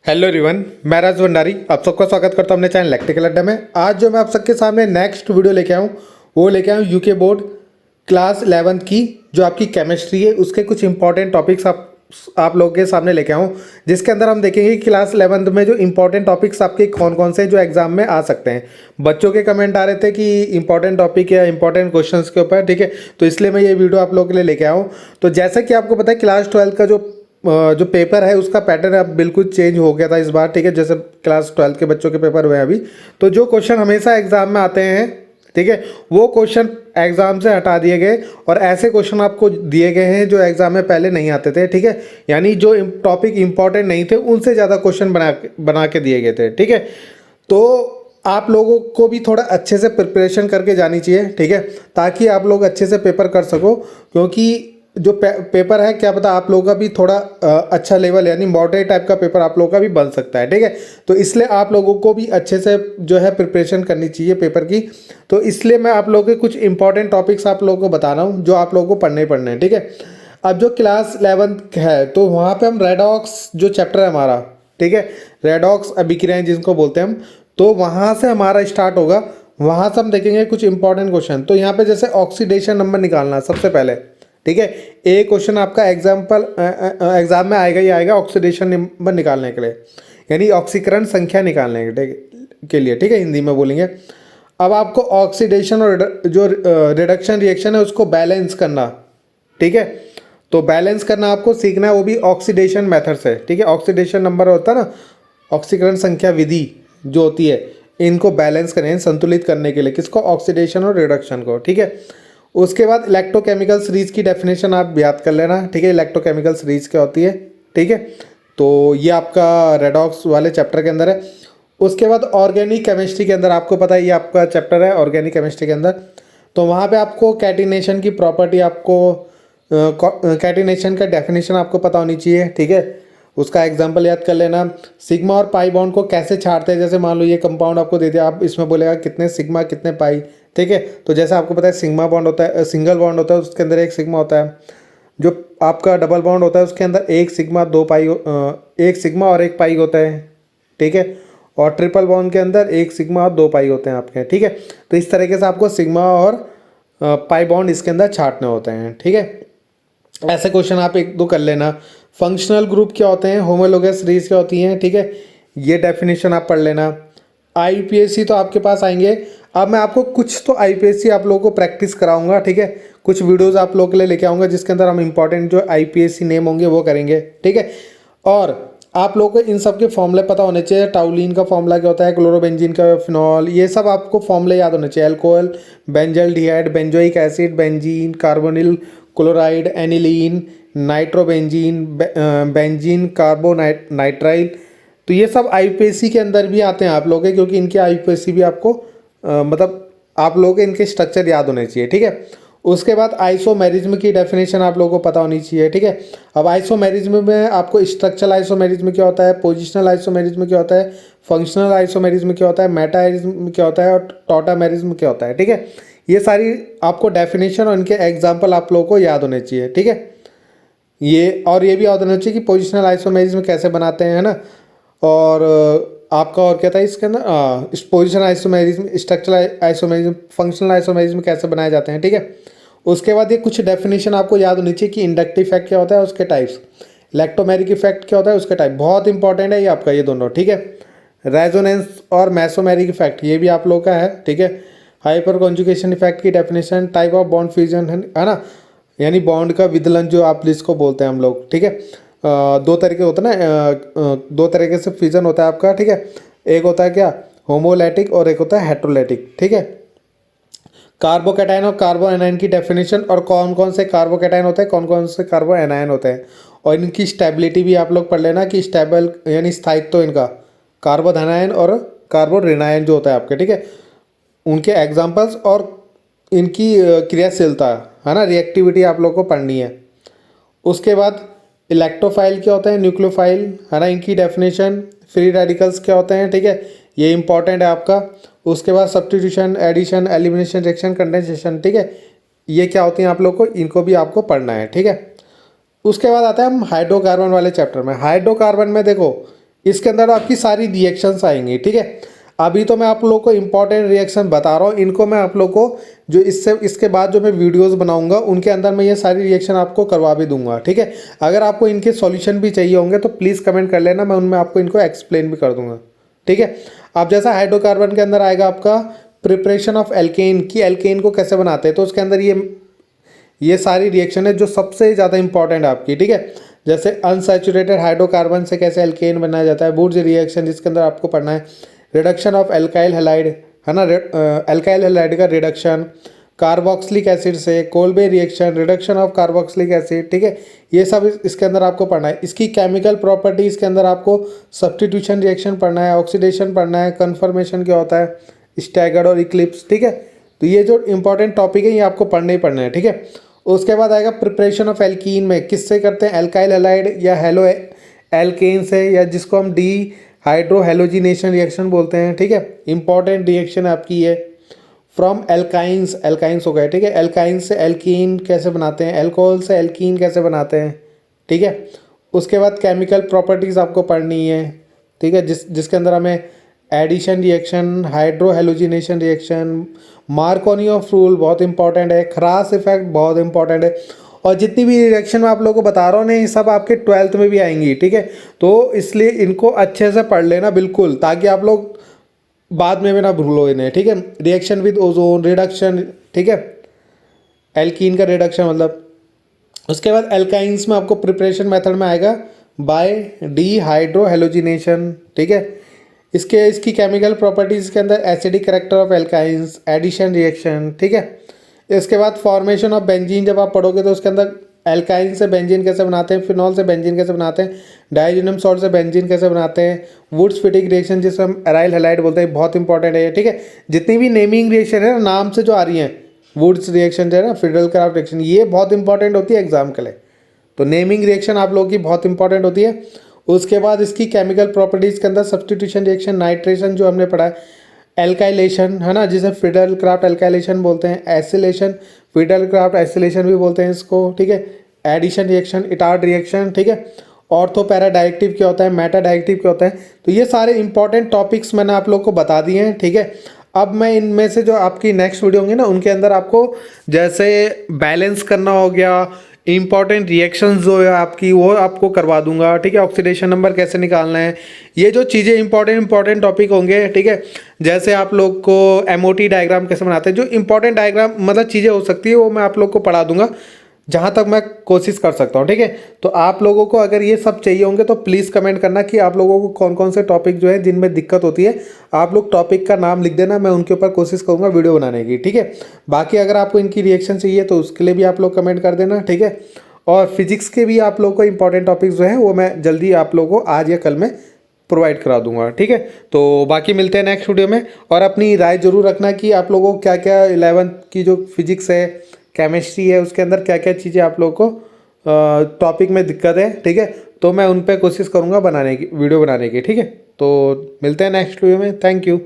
Hello everyone, मैं राज भंडारी आप सबका स्वागत करता हूं अपने चैनल इलेक्ट्रिकल अड्डा में। आज जो मैं आप सबके सामने नेक्स्ट वीडियो लेके आऊँ वो लेके आऊँ यूके बोर्ड क्लास 11th की जो आपकी केमिस्ट्री है उसके कुछ इंपॉर्टेंट टॉपिक्स आप लोगों के सामने लेके आऊँ, जिसके अंदर हम देखेंगे कि क्लास 11th में जो इंपॉर्टेंट टॉपिक्स आपके कौन कौन से जो एग्जाम में आ सकते हैं। बच्चों के कमेंट आ रहे थे कि इंपॉर्टेंट टॉपिक या इंपॉर्टेंट क्वेश्चंस के ऊपर, ठीक है, तो इसलिए मैं ये वीडियो आप लोगों के लिए लेके आऊँ। तो जैसा कि आपको पता है क्लास 12 का जो पेपर है उसका पैटर्न अब बिल्कुल चेंज हो गया था इस बार, ठीक है। जैसे क्लास 12 के बच्चों के पेपर हुए हैं अभी, तो जो क्वेश्चन हमेशा एग्जाम में आते हैं, ठीक है, वो क्वेश्चन एग्जाम से हटा दिए गए और ऐसे क्वेश्चन आपको दिए गए हैं जो एग्जाम में पहले नहीं आते थे, ठीक है। यानी जो टॉपिक इंपॉर्टेंट नहीं थे उनसे ज़्यादा क्वेश्चन बना के दिए गए थे, ठीक है। तो आप लोगों को भी थोड़ा अच्छे से प्रिपरेशन करके जानी चाहिए, ठीक है, ताकि आप लोग अच्छे से पेपर कर सको, क्योंकि जो पेपर है क्या पता आप लोगों का भी थोड़ा अच्छा लेवल यानी मॉडरेट टाइप का पेपर आप लोगों का भी बन सकता है, ठीक है। तो इसलिए आप लोगों को भी अच्छे से जो है प्रिपरेशन करनी चाहिए पेपर की। तो इसलिए मैं आप लोगों के कुछ इंपॉर्टेंट टॉपिक्स आप लोगों को बता रहा हूँ जो आप लोगों को पढ़ने हैं, ठीक है। अब जो क्लास 11th है तो वहाँ पर हम रेडॉक्स जो चैप्टर है हमारा, ठीक है, रेडॉक्स अभिक्रियाएं जिनको बोलते हैं हम, तो वहाँ से हमारा स्टार्ट होगा। वहाँ से हम देखेंगे कुछ इंपॉर्टेंट क्वेश्चन। तो यहाँ पे जैसे ऑक्सीडेशन नंबर निकालना सबसे पहले, ठीक है। एक क्वेश्चन आपका एग्जाम में आएगा ही आएगा ऑक्सीडेशन नंबर निकालने के लिए, यानी ऑक्सीकरण संख्या निकालने के लिए, ठीक है, हिंदी में बोलेंगे। अब आपको ऑक्सीडेशन और जो रिडक्शन रिएक्शन है उसको बैलेंस करना, ठीक है। तो बैलेंस करना आपको सीखना है, वो भी ऑक्सीडेशन मेथड से, ठीक है। ऑक्सीडेशन नंबर होता है ना, ऑक्सीकरण संख्या विधि जो होती है, इनको बैलेंस करें संतुलित करने के लिए, किसको, ऑक्सीडेशन और रिडक्शन को, ठीक है। उसके बाद इलेक्ट्रोकेमिकल सीरीज की डेफिनेशन आप याद कर लेना, ठीक है। इलेक्ट्रोकेमिकल सीरीज क्या होती है, ठीक है, तो ये आपका रेडॉक्स वाले चैप्टर के अंदर है। उसके बाद ऑर्गेनिक केमिस्ट्री के अंदर आपको पता है ये आपका चैप्टर है ऑर्गेनिक केमिस्ट्री के अंदर, तो वहाँ पे आपको कैटिनेशन की प्रॉपर्टी, आपको कैटिनेशन का डेफिनेशन आपको पता होनी चाहिए, ठीक है। उसका एग्जाम्पल याद कर लेना। सिग्मा और पाई बॉन्ड को कैसे छाड़ते हैं, जैसे मान लो ये कंपाउंड आपको दे दिया, आप इसमें बोलेगा कितने सिग्मा कितने पाई, ठीक है। तो जैसे आपको पता है सिग्मा बॉन्ड होता है, सिंगल बॉन्ड होता है उसके अंदर एक सिग्मा होता है। जो आपका डबल बॉन्ड होता है उसके अंदर एक सिग्मा दो पाई, एक सिग्मा और एक पाई होता है, ठीक है। और ट्रिपल बॉन्ड के अंदर एक सिग्मा और दो पाई होते हैं आपके, ठीक है। तो इस तरीके से आपको सिग्मा और पाई बॉन्ड इसके अंदर छाटने होते हैं, ठीक है। ऐसे क्वेश्चन आप एक दो कर लेना। फंक्शनल ग्रुप क्या होते हैं, होमोलोगस सीरीज क्या होती हैं, ठीक है, ये डेफिनेशन आप पढ़ लेना। आईपीएससी तो आपके पास आएंगे। अब मैं आपको कुछ तो आईपीएससी आप लोगों को प्रैक्टिस कराऊंगा, ठीक है। कुछ वीडियोस आप लोगों के लिए लेके आऊँगा जिसके अंदर हम इंपॉर्टेंट जो आईपीएससी नेम होंगे वो करेंगे, ठीक है। और आप लोगों को इन सब के फॉर्मूले पता होने चाहिए। टाउलिन का फॉर्मूला क्या होता है, क्लोरोबेंजीन का, फिनॉल, ये सब आपको फॉर्मूले याद होने चाहिए। Alcohol, benzaldehyde, benzoic acid, benzene, carbonyl chloride, aniline, nitrobenzene, benzene, nitrile, तो ये सब आईपीएससी के अंदर भी आते हैं आप लोग के, क्योंकि इनके आईपीएससी भी आपको मतलब आप लोगों के इनके स्ट्रक्चर याद होने चाहिए, ठीक है। उसके बाद आइसोमेरिज्म की डेफिनेशन आप लोगों को पता होनी चाहिए, ठीक है। अब आइसोमेरिज्म में आपको स्ट्रक्चरल आइसोमेरिज्म क्या होता है, पोजिशनल आइसोमेरिज्म क्या होता है, फंक्शनल आइसोमेरिज्म क्या होता है, मेटामेरिज्म क्या होता है और टॉटामेरिज्म क्या होता है, ठीक है। ये सारी आपको डेफिनेशन और इनके एग्जाम्पल आप लोगों को याद होने चाहिए, ठीक है। ये भी याद होना चाहिए कि पोजिशनल आइसोमेरिज्म कैसे बनाते हैं ना। और आपका और क्या था इसके अंदर, positional isomerism, structural isomerism, functional isomerism कैसे बनाए जाते हैं, ठीक है। उसके बाद ये कुछ डेफिनेशन आपको याद होनी चाहिए कि इंडक्टिव इफेक्ट क्या होता है उसके टाइप्स, इलेक्ट्रोमेरिक इफेक्ट क्या होता है उसके टाइप, बहुत इंपॉर्टेंट है ये आपका ये दोनों, ठीक है। रेजोनेंस और मेसोमेरिक इफेक्ट ये भी आप लोग का है, ठीक है। हाइपर कॉन्जुगेशन इफेक्ट की definition, type of bond fusion है ना, यानी बॉन्ड का विदलन जो आप जिसको बोलते हैं हम लोग, ठीक है। दो तरीके होते हैं ना, दो तरीके से फ्यूजन होता है आपका, ठीक है। एक होता है क्या, होमोलैटिक, और एक होता है हेट्रोलैटिक, ठीक है। कार्बोकैटायन और कार्बो एनायन की डेफिनेशन, और कौन कौन से कार्बोकैटायन होते हैं, कौन कौन से कार्बो एनायन होते हैं, और इनकी स्टेबिलिटी भी आप लोग पढ़ लेना कि स्टेबल यानी स्थायित्व तो इनका, कार्बोधनायन और कार्बोरेनायन जो होता है आपके, ठीक है, उनके एग्जाम्पल्स और इनकी क्रियाशीलता है ना, रिएक्टिविटी आप लोग को पढ़नी है। उसके बाद इलेक्ट्रोफाइल क्या होता है, न्यूक्लियोफाइल है ना, इनकी डेफिनेशन, फ्री रेडिकल्स क्या होते हैं, ठीक है, ये इंपॉर्टेंट है आपका। उसके बाद substitution, addition, elimination, reaction, condensation, ठीक है, ये क्या होती हैं आप लोग को, इनको भी आपको पढ़ना है, ठीक है। उसके बाद आता है हम हाइड्रोकार्बन वाले चैप्टर में। हाइड्रोकार्बन में देखो इसके अंदर आपकी सारी रिएक्शंस आएंगी, ठीक है। अभी तो मैं आप लोगों को इंपॉर्टेंट रिएक्शन बता रहा हूँ, इनको मैं आप लोगों को जो इसके बाद जो मैं वीडियोस बनाऊंगा उनके अंदर मैं ये सारी रिएक्शन आपको करवा भी दूंगा, ठीक है। अगर आपको इनके सॉल्यूशन भी चाहिए होंगे तो प्लीज़ कमेंट कर लेना, मैं उनमें आपको इनको एक्सप्लेन भी कर दूंगा, ठीक है। अब जैसा हाइड्रोकार्बन के अंदर आएगा आपका प्रिपरेशन ऑफ एल्केन, की एल्केन को कैसे बनाते हैं, तो उसके अंदर ये सारी रिएक्शन है जो सबसे ज़्यादा इंपॉर्टेंट है आपकी, ठीक है। जैसे अनसैचुरेटेड हाइड्रोकार्बन से कैसे एल्केन बनाया जाता है, वुड्स रिएक्शन जिसके अंदर आपको पढ़ना है, रिडक्शन ऑफ एल्काइल हैलाइड, है ना, एल्काइल हैलाइड का रिडक्शन, कार्बोक्सिलिक एसिड से Kolbe reaction, reduction of carboxylic acid, ठीक है। ये सब इसके अंदर आपको पढ़ना है। इसकी केमिकल प्रॉपर्टीज के अंदर आपको सब्स्टिट्यूशन रिएक्शन पढ़ना है, ऑक्सीडेशन पढ़ना है, कन्फर्मेशन क्या होता है, स्टैगर्ड और इक्लिप्स, ठीक है। तो ये जो इंपॉर्टेंट टॉपिक है ये आपको पढ़ने ही पढ़ना है, ठीक है। उसके बाद आएगा प्रिपरेशन ऑफ एल्कीन में किससे करते हैं, एल्काइल हैलाइड या हेलो एल्केन से, या जिसको हम डी हाइड्रो हेलोजिनेशन रिएक्शन बोलते हैं, ठीक है। इंपॉर्टेंट रिएक्शन आपकी है। फ्रॉम एल्काइंस, एल्काइंस हो गए, ठीक है। एल्काइंस से एल्कीन कैसे बनाते हैं, एल्कोहल से एल्कीन कैसे बनाते हैं, ठीक है। उसके बाद केमिकल प्रॉपर्टीज़ आपको पढ़नी है, ठीक है, जिसके अंदर हमें addition reaction, hydrohalogenation reaction, Markovnikov of rule बहुत इंपॉर्टेंट है, खरास इफेक्ट बहुत इंपॉर्टेंट है, और जितनी भी रिएक्शन मैं आप लोगों को बता रहा हूँ ना ये सब आपके 12th में भी आएंगी, ठीक है। तो इसलिए इनको अच्छे से पढ़ लेना बिल्कुल, ताकि आप लोग बाद में भी ना भूलो इन्हें, ठीक है। रिएक्शन विद ओजोन रिडक्शन, ठीक है, एल्कीन का रिडक्शन मतलब। उसके बाद एल्काइंस में आपको प्रिपरेशन मेथड में आएगा बाय डी हाइड्रो हेलोजिनेशन, ठीक है। इसकी केमिकल प्रॉपर्टीज़ के अंदर acidic character of alkynes, addition reaction, ठीक है। इसके बाद फॉर्मेशन ऑफ बेंजीन जब आप पढ़ोगे तो उसके अंदर एल्काइन से बेंजीन कैसे बनाते हैं, फिनॉल से बेंजीन कैसे बनाते हैं, डाइजीनियम सॉल्ट से बेंजीन कैसे बनाते हैं, वुड्स फिटिक रिएक्शन जिसे हम एराइल हैलाइड बोलते हैं, बहुत इंपॉर्टेंट है, ठीक है। जितनी भी नेमिंग रिएक्शन है ना, नाम से जो आ रही हैं, वुड्स रिएक्शन जो है ना, फिडेलक्राफ्ट रिएक्शन, ये बहुत इंपॉर्टेंट होती है एग्जाम के लिए। तो नेमिंग रिएक्शन आप लोगों की बहुत इंपॉर्टेंट होती है। उसके बाद इसकी केमिकल प्रॉपर्टीज़ के अंदर सब्स्टिट्यूशन रिएक्शन, नाइट्रेशन जो हमने पढ़ा है, एल्काइलेशन, है ना, जिसे फिडेलक्राफ्ट एल्काइलेशन बोलते हैं, एसिलेशन फिडेलक्राफ्ट एसिलेशन भी बोलते हैं इसको, ठीक है। एडिशन रिएक्शन, इटार्ड रिएक्शन, ठीक है। ऑर्थो पैरा डायरेक्टिव क्या होता है, मेटा डायरेक्टिव क्या होता है। तो ये सारे इंपॉर्टेंट टॉपिक्स मैंने आप लोग को बता दिए हैं, ठीक है। अब मैं इनमें से जो आपकी नेक्स्ट वीडियो होंगी ना उनके अंदर आपको जैसे बैलेंस करना हो गया, इंपॉर्टेंट रिएक्शंस जो है आपकी वो आपको करवा दूंगा, ठीक है। ऑक्सीडेशन नंबर कैसे निकालना है, ये जो चीज़ें इंपॉर्टेंट टॉपिक होंगे, ठीक है। जैसे आप लोग को एमओटी डायग्राम कैसे बनाते हैं, जो इंपॉर्टेंट डायग्राम मतलब चीज़ें हो सकती है वो मैं आप लोग को पढ़ा दूंगा जहाँ तक मैं कोशिश कर सकता हूँ, ठीक है। तो आप लोगों को अगर ये सब चाहिए होंगे तो प्लीज़ कमेंट करना कि आप लोगों को कौन कौन से टॉपिक जो है जिनमें दिक्कत होती है, आप लोग टॉपिक का नाम लिख देना, मैं उनके ऊपर कोशिश करूँगा वीडियो बनाने की, ठीक है। बाकी अगर आपको इनकी रिएक्शन चाहिए तो उसके लिए भी आप लोग कमेंट कर देना, ठीक है। और फिजिक्स के भी आप लोगों को इंपॉर्टेंट टॉपिक्स जो हैं वो मैं जल्दी आप लोगों को आज या कल में प्रोवाइड करा दूंगा, ठीक है। तो बाकी मिलते हैं नेक्स्ट वीडियो में, और अपनी राय जरूर रखना कि आप लोगों को क्या क्या 11th की जो फिजिक्स है, केमिस्ट्री है, उसके अंदर क्या क्या चीज़ें आप लोगों को टॉपिक में दिक्कत है, ठीक है। तो मैं उन पर कोशिश करूँगा बनाने की, वीडियो बनाने की, ठीक है। तो मिलते हैं नेक्स्ट वीडियो में, थैंक यू।